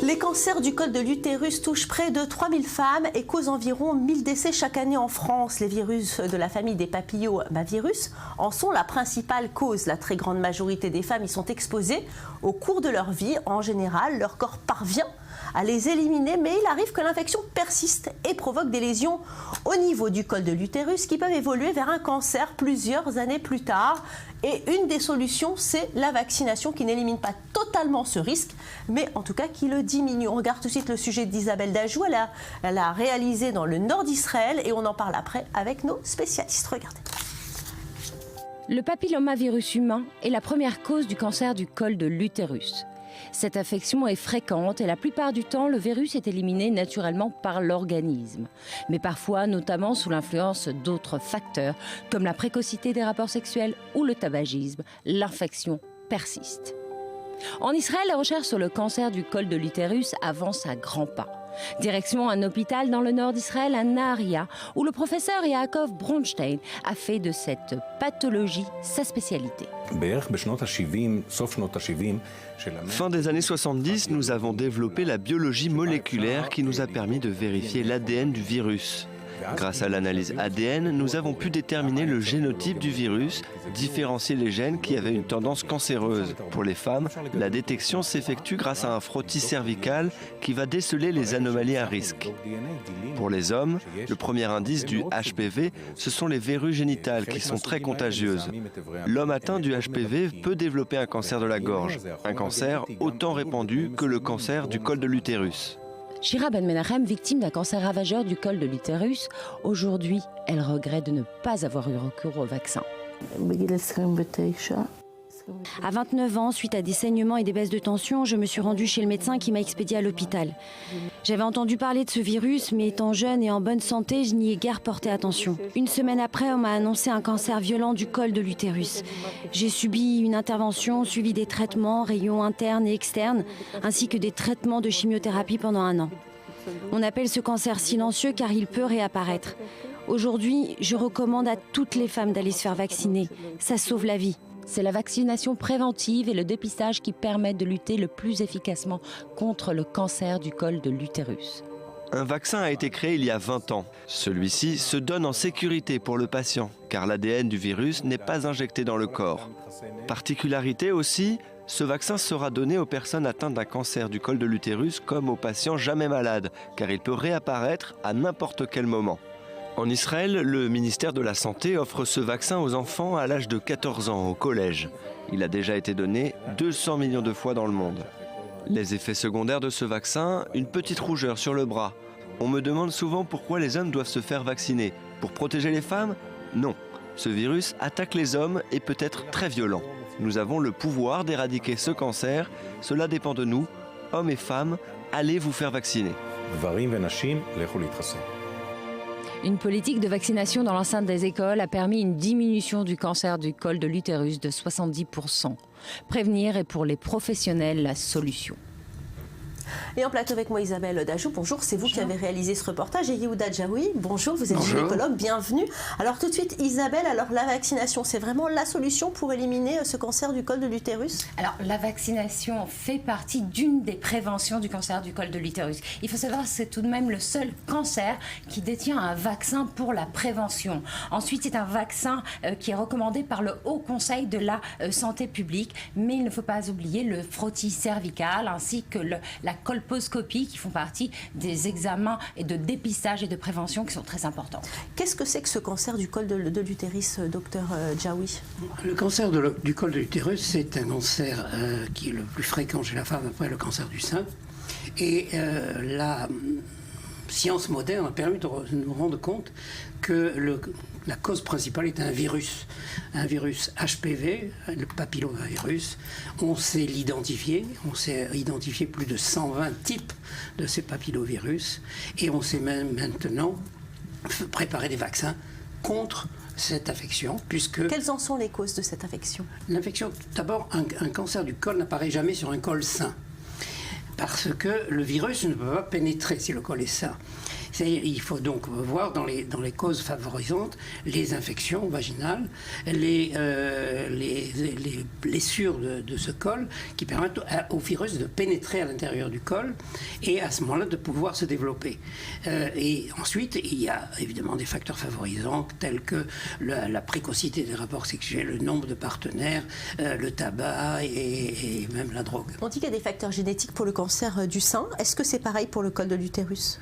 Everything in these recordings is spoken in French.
Les cancers du col de l'utérus touchent près de 3000 femmes et causent environ 1000 décès chaque année en France. Les virus de la famille des papillomavirus en sont la principale cause. La très grande majorité des femmes y sont exposées au cours de leur vie. En général, leur corps parvient à les éliminer, mais il arrive que l'infection persiste et provoque des lésions au niveau du col de l'utérus qui peuvent évoluer vers un cancer plusieurs années plus tard. Et une des solutions, c'est la vaccination qui n'élimine pas totalement ce risque, mais en tout cas qui le diminue. On regarde tout de suite le sujet d'Isabelle Dajou. Elle a réalisé dans le nord d'Israël et on en parle après avec nos spécialistes. Regardez. Le papillomavirus humain est la première cause du cancer du col de l'utérus. Cette affection est fréquente et la plupart du temps, le virus est éliminé naturellement par l'organisme. Mais parfois, notamment sous l'influence d'autres facteurs, comme la précocité des rapports sexuels ou le tabagisme, l'infection persiste. En Israël, la recherche sur le cancer du col de l'utérus avance à grands pas. Direction un hôpital dans le nord d'Israël, à Naharia, où le professeur Yaakov Bronstein a fait de cette pathologie sa spécialité. Fin des années 70, nous avons développé la biologie moléculaire qui nous a permis de vérifier l'ADN du virus. Grâce à l'analyse ADN, nous avons pu déterminer le génotype du virus, différencier les gènes qui avaient une tendance cancéreuse. Pour les femmes, la détection s'effectue grâce à un frottis cervical qui va déceler les anomalies à risque. Pour les hommes, le premier indice du HPV, ce sont les verrues génitales qui sont très contagieuses. L'homme atteint du HPV peut développer un cancer de la gorge, un cancer autant répandu que le cancer du col de l'utérus. Shira Ben Menachem, victime d'un cancer ravageur du col de l'utérus, aujourd'hui, elle regrette de ne pas avoir eu recours au vaccin. À 29 ans, suite à des saignements et des baisses de tension, je me suis rendue chez le médecin qui m'a expédiée à l'hôpital. J'avais entendu parler de ce virus, mais étant jeune et en bonne santé, je n'y ai guère porté attention. Une semaine après, on m'a annoncé un cancer violent du col de l'utérus. J'ai subi une intervention, suivi des traitements, rayons internes et externes, ainsi que des traitements de chimiothérapie pendant 1 an. On appelle ce cancer silencieux car il peut réapparaître. Aujourd'hui, je recommande à toutes les femmes d'aller se faire vacciner. Ça sauve la vie. C'est la vaccination préventive et le dépistage qui permettent de lutter le plus efficacement contre le cancer du col de l'utérus. Un vaccin a été créé il y a 20 ans. Celui-ci se donne en sécurité pour le patient, car l'ADN du virus n'est pas injecté dans le corps. Particularité aussi, ce vaccin sera donné aux personnes atteintes d'un cancer du col de l'utérus comme aux patients jamais malades, car il peut réapparaître à n'importe quel moment. En Israël, le ministère de la Santé offre ce vaccin aux enfants à l'âge de 14 ans, au collège. Il a déjà été donné 200 millions de fois dans le monde. Les effets secondaires de ce vaccin, une petite rougeur sur le bras. On me demande souvent pourquoi les hommes doivent se faire vacciner. Pour protéger les femmes? Non. Ce virus attaque les hommes et peut être très violent. Nous avons le pouvoir d'éradiquer ce cancer. Cela dépend de nous. Hommes et femmes, allez vous faire vacciner. Une politique de vaccination dans l'enceinte des écoles a permis une diminution du cancer du col de l'utérus de 70%. Prévenir est pour les professionnels la solution. Et en plateau avec moi, Isabelle Dajou, bonjour, c'est vous qui avez réalisé ce reportage. Et Yehuda Jaoui, bonjour, vous êtes gynécologue, bienvenue. Alors tout de suite, Isabelle, alors la vaccination, c'est vraiment la solution pour éliminer ce cancer du col de l'utérus? Alors la vaccination fait partie d'une des préventions du cancer du col de l'utérus. Il faut savoir que c'est tout de même le seul cancer qui détient un vaccin pour la prévention. Ensuite, c'est un vaccin qui est recommandé par le Haut Conseil de la Santé publique, mais il ne faut pas oublier le frottis cervical ainsi que la colposcopie qui font partie des examens et de dépistage et de prévention qui sont très importants. Qu'est-ce que c'est que ce cancer du col de l'utérus, docteur Jaoui? Le cancer du col de l'utérus, c'est un cancer qui est le plus fréquent chez la femme après le cancer du sein. Et la science moderne a permis de nous rendre compte que la cause principale est un virus HPV, le papillomavirus. On sait l'identifier, on sait identifier plus de 120 types de ces papillovirus et on sait même maintenant préparer des vaccins contre cette affection, puisque... Quelles en sont les causes de cette affection? L'infection, d'abord, un cancer du col n'apparaît jamais sur un col sain, parce que le virus ne peut pas pénétrer si le col est sain. Il faut donc voir dans les causes favorisantes les infections vaginales, les blessures de ce col qui permettent au virus de pénétrer à l'intérieur du col et à ce moment-là de pouvoir se développer. Et ensuite, il y a évidemment des facteurs favorisants tels que la précocité des rapports sexuels, le nombre de partenaires, le tabac et même la drogue. On dit qu'il y a des facteurs génétiques pour le cancer du sein. Est-ce que c'est pareil pour le col de l'utérus ?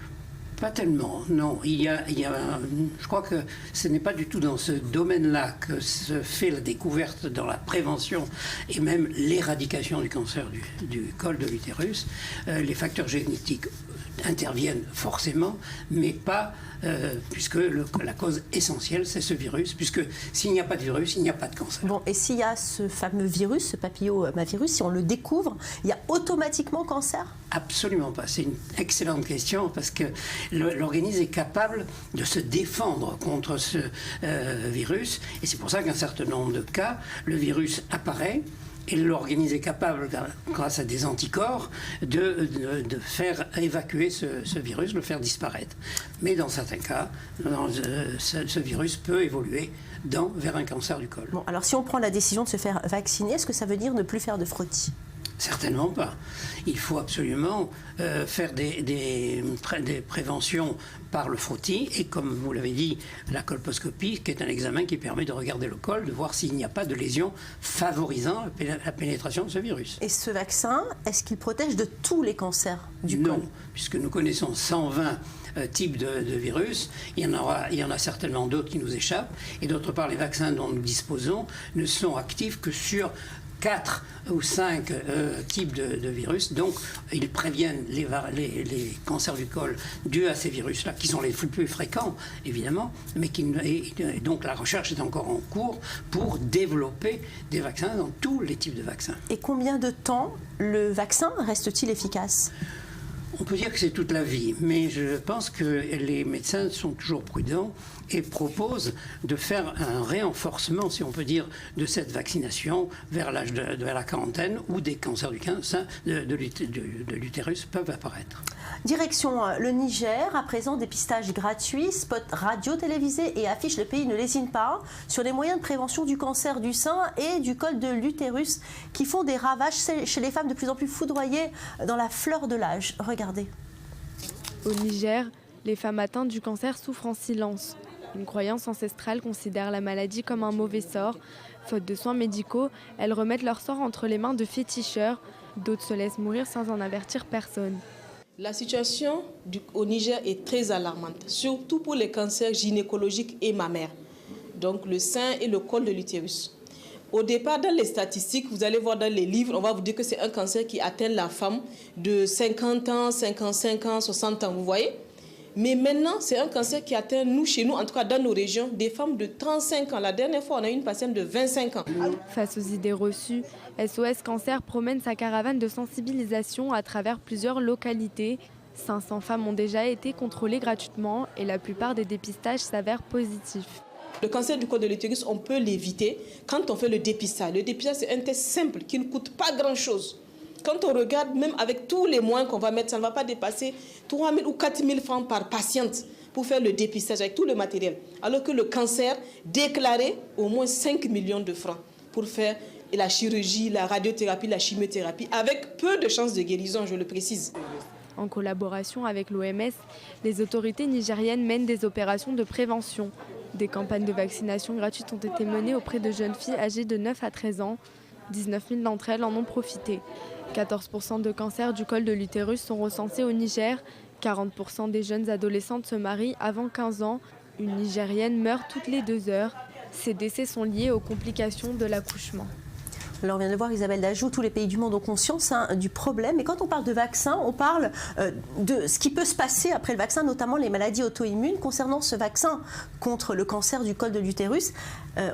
Pas tellement, non. Je crois que ce n'est pas du tout dans ce domaine-là que se fait la découverte dans la prévention et même l'éradication du cancer du col de l'utérus. Les facteurs génétiques interviennent forcément, mais pas puisque la cause essentielle, c'est ce virus, puisque s'il n'y a pas de virus, il n'y a pas de cancer. Bon, et s'il y a ce fameux virus, ce papillomavirus, si on le découvre, il y a automatiquement cancer ? Absolument pas. C'est une excellente question parce que l'organisme est capable de se défendre contre ce virus, et c'est pour ça qu'un certain nombre de cas, le virus apparaît, et l'organisme est capable, grâce à des anticorps, de faire évacuer ce virus, le faire disparaître. Mais dans certains cas, ce virus peut évoluer vers un cancer du col. Bon, alors si on prend la décision de se faire vacciner, est-ce que ça veut dire ne plus faire de frottis ? Certainement pas. Il faut absolument faire des préventions par le frottis et, comme vous l'avez dit, la colposcopie, qui est un examen qui permet de regarder le col, de voir s'il n'y a pas de lésion favorisant la pénétration de ce virus. Et ce vaccin, est-ce qu'il protège de tous les cancers du col ? Non, puisque nous connaissons 120 types de virus, il y en a certainement d'autres qui nous échappent, et d'autre part, les vaccins dont nous disposons ne sont actifs que sur 4 ou 5 types de virus, donc ils préviennent les cancers du col dus à ces virus-là, qui sont les plus fréquents, évidemment, mais donc la recherche est encore en cours pour développer des vaccins dans tous les types de vaccins. Et combien de temps le vaccin reste-t-il efficace ? On peut dire que c'est toute la vie, mais je pense que les médecins sont toujours prudents et proposent de faire un renforcement, si on peut dire, de cette vaccination vers l'âge de la quarantaine où des cancers du sein de l'utérus peuvent apparaître. Direction le Niger, à présent dépistage gratuit, spots radio, télévisés et affiches. Le pays ne lésine pas sur les moyens de prévention du cancer du sein et du col de l'utérus qui font des ravages chez les femmes de plus en plus foudroyées dans la fleur de l'âge. Regardez. Au Niger, les femmes atteintes du cancer souffrent en silence. Une croyance ancestrale considère la maladie comme un mauvais sort. Faute de soins médicaux, elles remettent leur sort entre les mains de féticheurs. D'autres se laissent mourir sans en avertir personne. La situation au Niger est très alarmante, surtout pour les cancers gynécologiques et mammaires, donc le sein et le col de l'utérus. Au départ, dans les statistiques, vous allez voir dans les livres, on va vous dire que c'est un cancer qui atteint la femme de 50 ans, 55 ans, 60 ans, vous voyez ? Mais maintenant, c'est un cancer qui atteint, nous, chez nous, en tout cas dans nos régions, des femmes de 35 ans. La dernière fois, on a eu une patiente de 25 ans. Face aux idées reçues, SOS Cancer promène sa caravane de sensibilisation à travers plusieurs localités. 500 femmes ont déjà été contrôlées gratuitement et la plupart des dépistages s'avèrent positifs. Le cancer du col de l'utérus, on peut l'éviter quand on fait le dépistage. Le dépistage, c'est un test simple qui ne coûte pas grand-chose. Quand on regarde, même avec tous les moyens qu'on va mettre, ça ne va pas dépasser 3 000 ou 4 000 francs par patiente pour faire le dépistage avec tout le matériel. Alors que le cancer, déclaré au moins 5 millions de francs pour faire la chirurgie, la radiothérapie, la chimiothérapie, avec peu de chances de guérison, je le précise. En collaboration avec l'OMS, les autorités nigériennes mènent des opérations de prévention. Des campagnes de vaccination gratuites ont été menées auprès de jeunes filles âgées de 9 à 13 ans. 19 000 d'entre elles en ont profité. 14% de cancers du col de l'utérus sont recensés au Niger. 40% des jeunes adolescentes se marient avant 15 ans. Une Nigérienne meurt toutes les 2 heures. Ces décès sont liés aux complications de l'accouchement. Alors on vient de voir Isabelle Dajou, tous les pays du monde ont conscience du problème. Et quand on parle de vaccin, on parle de ce qui peut se passer après le vaccin, notamment les maladies auto-immunes. Concernant ce vaccin contre le cancer du col de l'utérus,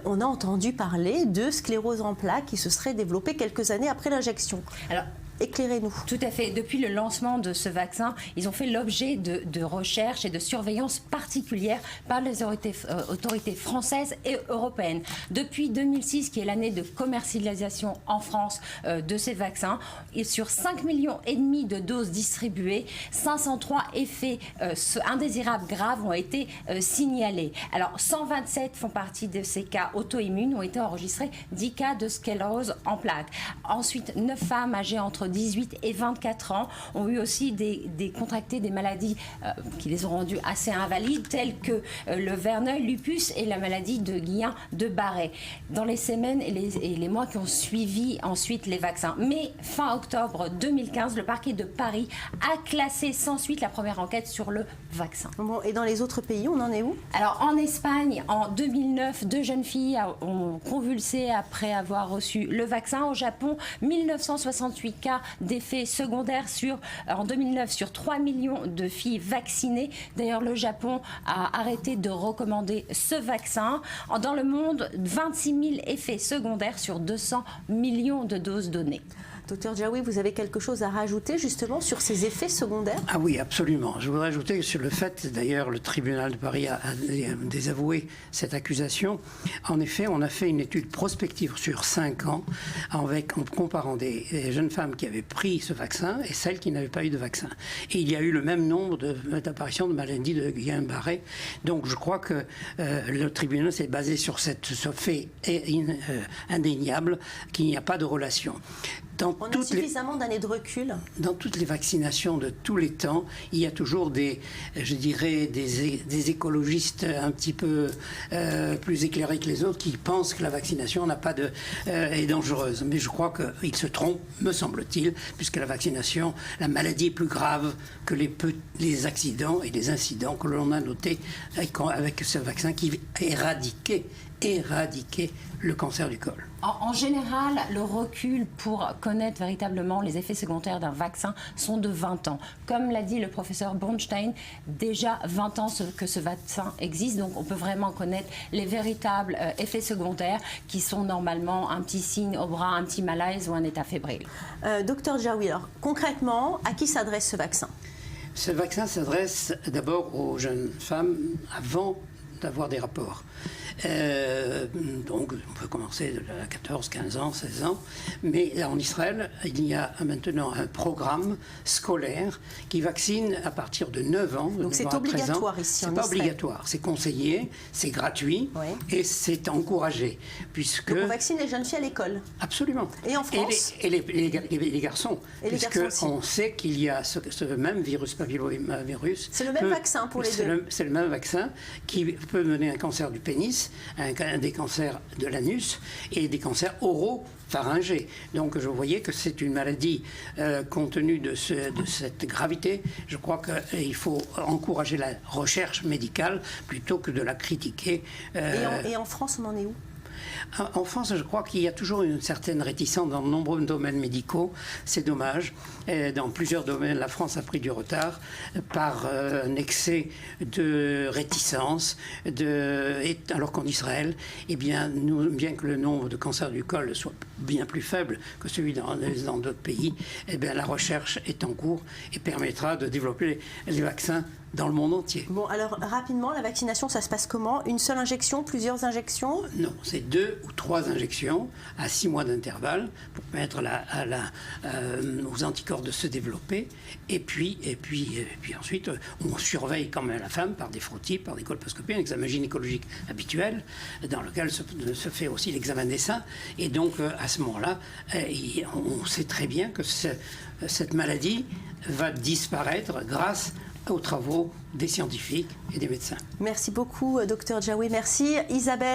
on a entendu parler de sclérose en plaques qui se serait développée quelques années après l'injection. Alors, Éclairez-nous. Tout à fait. Depuis le lancement de ce vaccin, ils ont fait l'objet de recherches et de surveillance particulières par les autorités françaises et européennes. Depuis 2006, qui est l'année de commercialisation en France de ces vaccins, et sur 5,5 millions de doses distribuées, 503 effets indésirables graves ont été signalés. Alors, 127 font partie de ces cas auto-immunes, ont été enregistrés 10 cas de sclérose en plaques. Ensuite, 9 femmes âgées entre 18 et 24 ans ont eu aussi contracté des maladies qui les ont rendues assez invalides, telles que le verneuil, lupus et la maladie de Guillain-Barré, dans les semaines et les mois qui ont suivi ensuite les vaccins. Mais fin octobre 2015, le parquet de Paris a classé sans suite la première enquête sur le vaccin. Bon, et dans les autres pays, on en est où? Alors, en Espagne, en 2009, 2 jeunes filles ont convulsé après avoir reçu le vaccin. Au Japon, 1968 cas d'effets secondaires en 2009 sur 3 millions de filles vaccinées. D'ailleurs, le Japon a arrêté de recommander ce vaccin. Dans le monde, 26 000 effets secondaires sur 200 millions de doses données. Docteur Djaoui, vous avez quelque chose à rajouter justement sur ces effets secondaires? Ah oui, absolument. Je voudrais ajouter sur le fait, d'ailleurs, le tribunal de Paris a désavoué cette accusation. En effet, on a fait une étude prospective sur 5 ans en comparant des jeunes femmes qui avaient pris ce vaccin et celles qui n'avaient pas eu de vaccin. Et il y a eu le même nombre d'apparitions de maladies de Guillain-Barré. Donc je crois que le tribunal s'est basé sur ce fait indéniable qu'il n'y a pas de relation. On a suffisamment d'années de recul. Dans toutes les vaccinations de tous les temps, il y a toujours des écologistes un petit peu plus éclairés que les autres qui pensent que la vaccination est dangereuse. Mais je crois qu'ils se trompent, me semble-t-il, puisque la vaccination, la maladie est plus grave que les accidents et les incidents que l'on a notés avec ce vaccin qui éradiquait le cancer du col. En général, le recul pour connaître véritablement les effets secondaires d'un vaccin sont de 20 ans. Comme l'a dit le professeur Bornstein, déjà 20 ans que ce vaccin existe, donc on peut vraiment connaître les véritables effets secondaires qui sont normalement un petit signe au bras, un petit malaise ou un état fébrile. Docteur Djaoui, alors concrètement, à qui s'adresse ce vaccin? Ce vaccin s'adresse d'abord aux jeunes femmes avant d'avoir des rapports. Donc on peut commencer de 14, 15 ans, 16 ans, mais là en Israël, il y a maintenant un programme scolaire qui vaccine à partir de 9 ans. Donc c'est obligatoire ici en Israël. C'est pas obligatoire, c'est conseillé, c'est gratuit et c'est encouragé. Puisque... Donc on vaccine les jeunes filles à l'école? Absolument. Et en France? Et les garçons. Puisqu'on sait qu'il y a ce même virus, papillomavirus. C'est le même vaccin pour les deux? C'est le même vaccin qui peut mener à un cancer du pénis, des cancers de l'anus et des cancers oropharyngés. Donc je voyais que c'est une maladie compte tenu de cette gravité. Je crois qu'il faut encourager la recherche médicale plutôt que de la critiquer. Et en France, on en est où? En France, je crois qu'il y a toujours une certaine réticence dans de nombreux domaines médicaux. C'est dommage. Dans plusieurs domaines, la France a pris du retard par un excès de réticence. Alors qu'en Israël, bien que le nombre de cancers du col soit bien plus faible que celui dans d'autres pays, la recherche est en cours et permettra de développer les vaccins dans le monde entier. Bon, alors rapidement, la vaccination, ça se passe comment? Une seule injection, plusieurs injections? Non, c'est 2 ou 3 injections à 6 mois d'intervalle pour permettre aux anticorps de se développer. Et puis ensuite, on surveille quand même la femme par des frottis, par des colposcopies, un examen gynécologique habituel dans lequel se fait aussi l'examen des seins. Et donc, à ce moment-là, on sait très bien que cette maladie va disparaître grâce aux travaux des scientifiques et des médecins. Merci beaucoup, docteur Djaoui. Merci, Isabelle.